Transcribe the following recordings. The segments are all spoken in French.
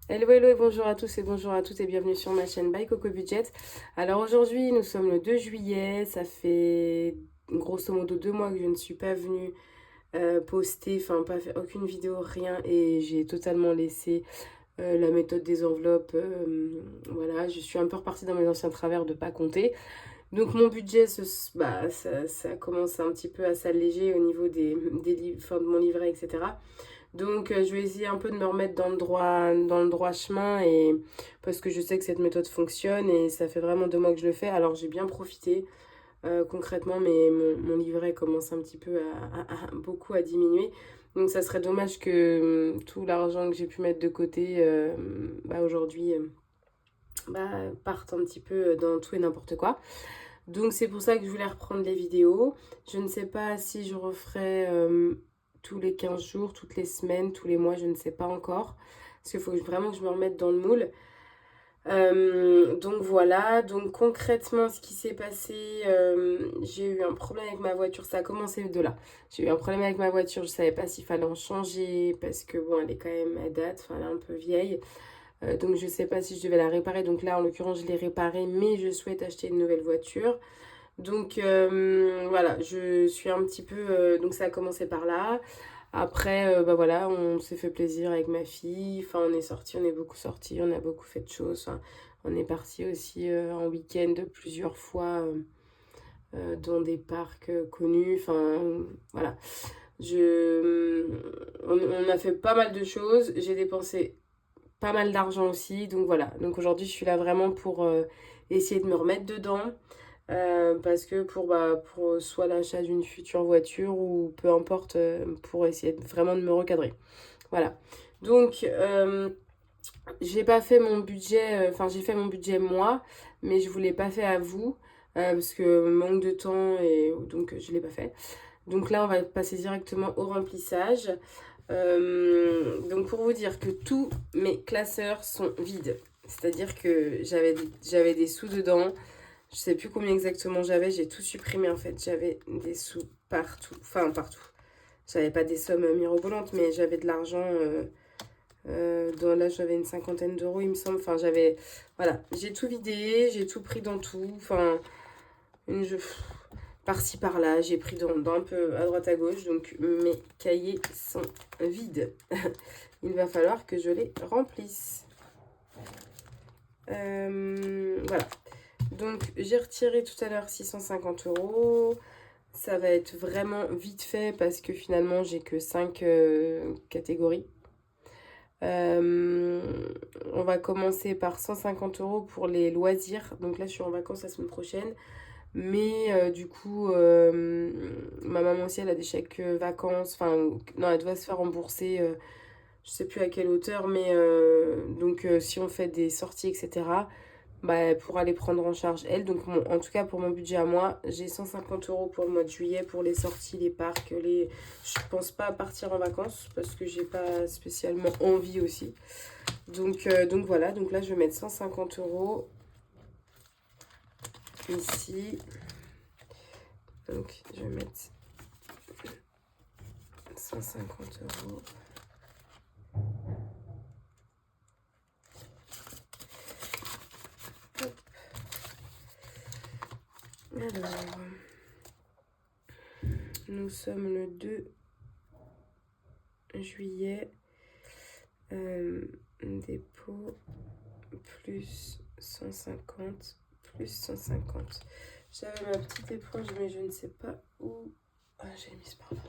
Hello, hello et bonjour à tous et bonjour à toutes et bienvenue sur ma chaîne By Coco Budget. Alors aujourd'hui nous sommes le 2 juillet, ça fait grosso modo 2 mois que je ne suis pas venue poster, enfin pas fait aucune vidéo, rien et j'ai totalement laissé la méthode des enveloppes, voilà, je suis un peu repartie dans mes anciens travers de pas compter. Donc mon budget, ça commence un petit peu à s'alléger au niveau enfin, de mon livret, etc. Donc, je vais essayer un peu de me remettre dans le droit chemin et parce que je sais que cette méthode fonctionne et ça fait vraiment 2 mois que je le fais. Alors, j'ai bien profité concrètement, mais mon livret commence un petit peu beaucoup à diminuer. Donc, ça serait dommage que tout l'argent que j'ai pu mettre de côté aujourd'hui parte un petit peu dans tout et n'importe quoi. Donc c'est pour ça que je voulais reprendre les vidéos. Je ne sais pas si je referai tous les 15 jours, toutes les semaines, tous les mois, je ne sais pas encore. Parce qu'il faut vraiment que je me remette dans le moule. Donc voilà, donc concrètement ce qui s'est passé, j'ai eu un problème avec ma voiture, ça a commencé de là. J'ai eu un problème avec ma voiture, je savais pas s'il fallait en changer parce que bon elle est quand même à date, enfin elle est un peu vieille. Donc je sais pas si je devais la réparer, donc là en l'occurrence je l'ai réparée mais je souhaite acheter une nouvelle voiture. Donc voilà, je suis un petit peu... donc ça a commencé par là. Après, voilà, on s'est fait plaisir avec ma fille. Enfin, on est sorti, on est beaucoup sorti, on a beaucoup fait de choses. Enfin, on est parti aussi en week-end plusieurs fois dans des parcs connus. Enfin, voilà. On a fait pas mal de choses. J'ai dépensé pas mal d'argent aussi. Donc voilà. Donc aujourd'hui, je suis là vraiment pour essayer de me remettre dedans. Parce que pour soit l'achat d'une future voiture ou peu importe, pour essayer vraiment de me recadrer. Voilà. Donc, j'ai pas fait mon budget, enfin, j'ai fait mon budget moi, mais je vous l'ai pas fait à vous, parce que manque de temps et donc je l'ai pas fait. Donc là, on va passer directement au remplissage. Donc, pour vous dire que tous mes classeurs sont vides. C'est-à-dire que j'avais des sous dedans. Je sais plus combien exactement j'avais, j'ai tout supprimé en fait. J'avais des sous partout, enfin partout. J'avais pas des sommes mirobolantes, mais j'avais de l'argent. Là, j'avais une cinquantaine d'euros, il me semble. Enfin, j'avais. Voilà, j'ai tout vidé, j'ai tout pris dans tout. Enfin, je... par-ci par-là, j'ai pris dans un peu à droite à gauche. Donc, mes cahiers sont vides. Il va falloir que je les remplisse. Voilà. Donc, j'ai retiré tout à l'heure 650 euros. Ça va être vraiment vite fait parce que finalement, j'ai que 5 catégories. Euh, on va commencer par 150 euros pour les loisirs. Donc là, je suis en vacances la semaine prochaine. Mais du coup, ma maman aussi, elle a des chèques vacances. Enfin, non, elle doit se faire rembourser. Je sais plus à quelle hauteur. Mais donc, si on fait des sorties, etc., bah, elle pourra les prendre en charge elle. Donc, en tout cas, pour mon budget à moi, j'ai 150 euros pour le mois de juillet pour les sorties, les parcs. Je pense pas partir en vacances parce que j'ai pas spécialement envie aussi. Donc voilà, donc là, je vais mettre 150 euros ici. Donc, je vais mettre 150 euros. Hop. Alors, nous sommes le 2 juillet. Dépôt plus 150 plus 150. J'avais ma petite éponge, mais je ne sais pas où. Ah, j'ai mis par là.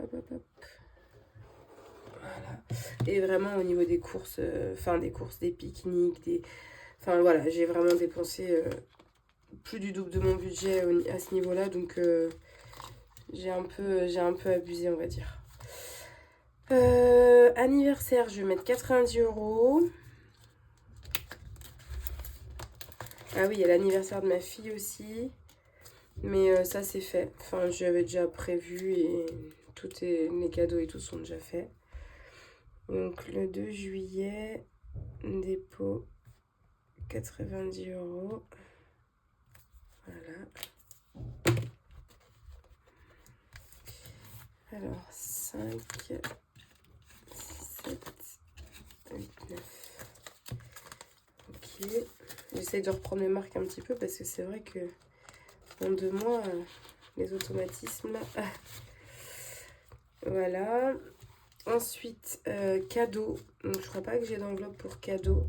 Hop, hop, hop. Voilà. Et vraiment au niveau des courses, des pique-niques, enfin voilà, j'ai vraiment dépensé plus du double de mon budget à ce niveau-là, donc j'ai un peu abusé, on va dire. Anniversaire, je vais mettre 90 euros. Ah oui, il y a l'anniversaire de ma fille aussi. Mais ça, c'est fait. Enfin, j'avais déjà prévu et les cadeaux et tout sont déjà faits. Donc, le 2 juillet, dépôt 90 euros. Voilà. Alors, 5, 7, plus. J'essaye de reprendre mes marques un petit peu parce que c'est vrai que en 2 mois, les automatismes. Voilà. Ensuite, cadeau. Donc, je crois pas que j'ai d'enveloppe pour cadeau.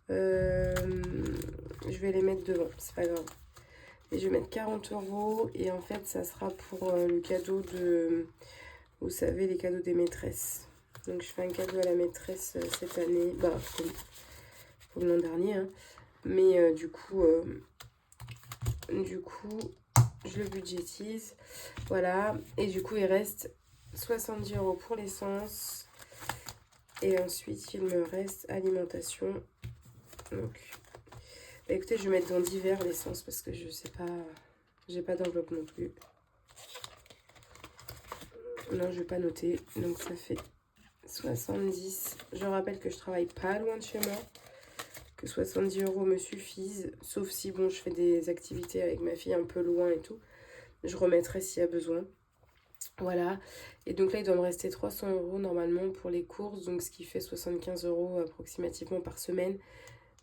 Je vais les mettre devant, c'est pas grave. Et je vais mettre 40 euros. Et en fait, ça sera pour le cadeau de... Vous savez, les cadeaux des maîtresses. Donc, je fais un cadeau à la maîtresse cette année. Bah, comme l'an dernier. Hein. Mais du coup, je le budgétise. Voilà. Et du coup, il reste 70 euros pour l'essence. Et ensuite, il me reste alimentation. Donc, bah écoutez, je vais mettre dans divers l'essence parce que je sais pas, j'ai pas d'enveloppe non plus. Non, je vais pas noter. Donc, ça fait 70. Je rappelle que je travaille pas loin de chez moi. Que 70 euros me suffisent. Sauf si, bon, je fais des activités avec ma fille un peu loin et tout. Je remettrai s'il y a besoin. Voilà. Et donc là, il doit me rester 300 euros normalement pour les courses. Donc, ce qui fait 75 euros approximativement par semaine.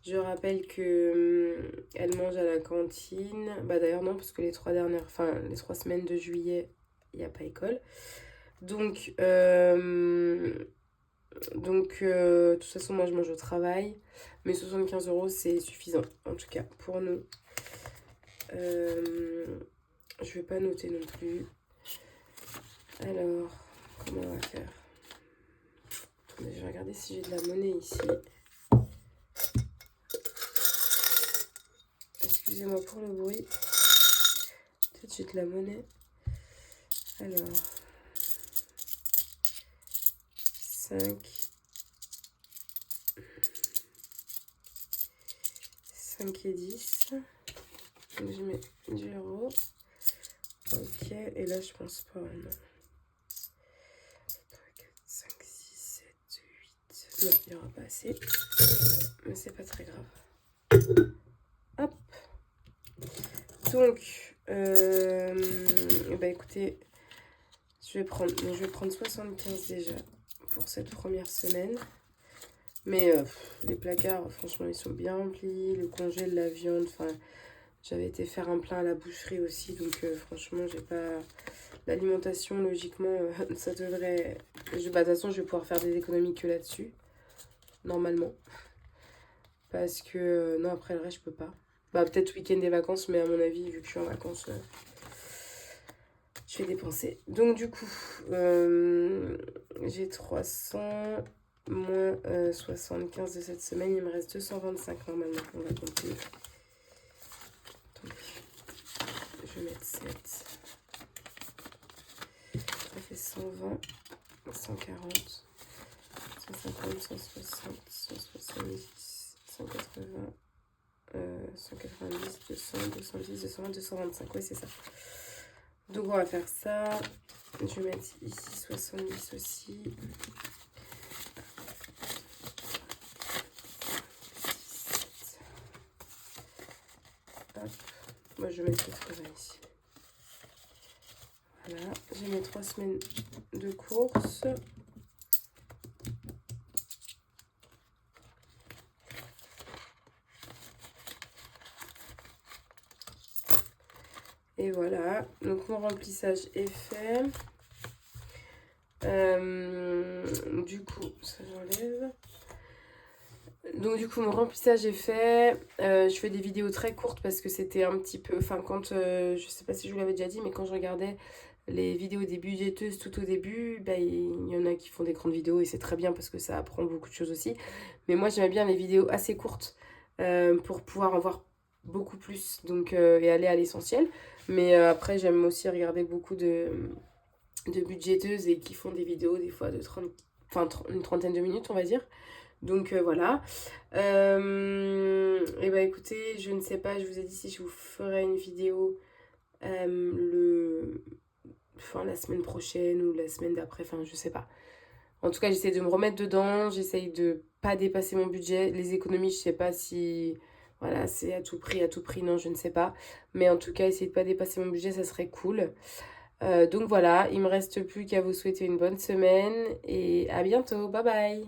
Je rappelle que elle mange à la cantine. Bah d'ailleurs non, parce que les 3 semaines de juillet, il n'y a pas école. Donc, de toute façon, moi je mange au travail. Mais 75 euros, c'est suffisant, en tout cas, pour nous. Je vais pas noter non plus. Alors, comment on va faire? Attendez, je vais regarder si j'ai de la monnaie ici. Excusez-moi pour le bruit. Tout de suite la monnaie. Alors, 5 et 10. Donc je mets 10 euros. Ok, et là je pense pas. Non. 3, 4, 5, 6, 7, 8. Non, il n'y aura pas assez. Mais c'est pas très grave. Hop. Donc, bah écoutez, je vais prendre 75 déjà pour cette première semaine. Mais les placards, franchement, ils sont bien remplis. Le congèle, la viande, enfin, j'avais été faire un plein à la boucherie aussi. Donc, franchement, j'ai pas... L'alimentation, logiquement, ça devrait... Bah, de toute façon, je vais pouvoir faire des économies que là-dessus. Normalement. Parce que, non, après, le reste, je peux pas. Bah, peut-être week-end des vacances, mais à mon avis, vu que je suis en vacances, je vais dépenser. Donc, du coup, j'ai 300... moins 75 de cette semaine, il me reste 225 normalement, on va compter. Donc, je vais mettre 7. Ça fait 120, 140, 150, 160, 170, 180, 190, 200, 210, 220, 225. Oui, c'est ça. Donc, on va faire ça. Je vais mettre ici 70 aussi. Hop. Moi, je vais mettre 80 ici. Voilà. J'ai mes 3 semaines de courses. Et voilà. Donc, mon remplissage est fait. Du coup, ça j'enlève. Donc du coup mon remplissage est fait. Je fais des vidéos très courtes parce que c'était un petit peu... Enfin quand, je sais pas si je vous l'avais déjà dit, mais quand je regardais les vidéos des budgéteuses tout au début, bah, il y en a qui font des grandes vidéos et c'est très bien parce que ça apprend beaucoup de choses aussi. Mais moi j'aimais bien les vidéos assez courtes pour pouvoir en voir beaucoup plus donc, et aller à l'essentiel. Mais après j'aime aussi regarder beaucoup de budgéteuses et qui font des vidéos des fois de 30, enfin une trentaine de minutes on va dire. Donc voilà. Et bah écoutez, je ne sais pas, je vous ai dit si je vous ferai une vidéo la semaine prochaine ou la semaine d'après, enfin je sais pas. En tout cas, j'essaie de me remettre dedans, j'essaye de pas dépasser mon budget. Les économies, je sais pas si voilà, c'est à tout prix, non, je ne sais pas. Mais en tout cas, essayer de pas dépasser mon budget, ça serait cool. Donc voilà, il me reste plus qu'à vous souhaiter une bonne semaine et à bientôt. Bye bye.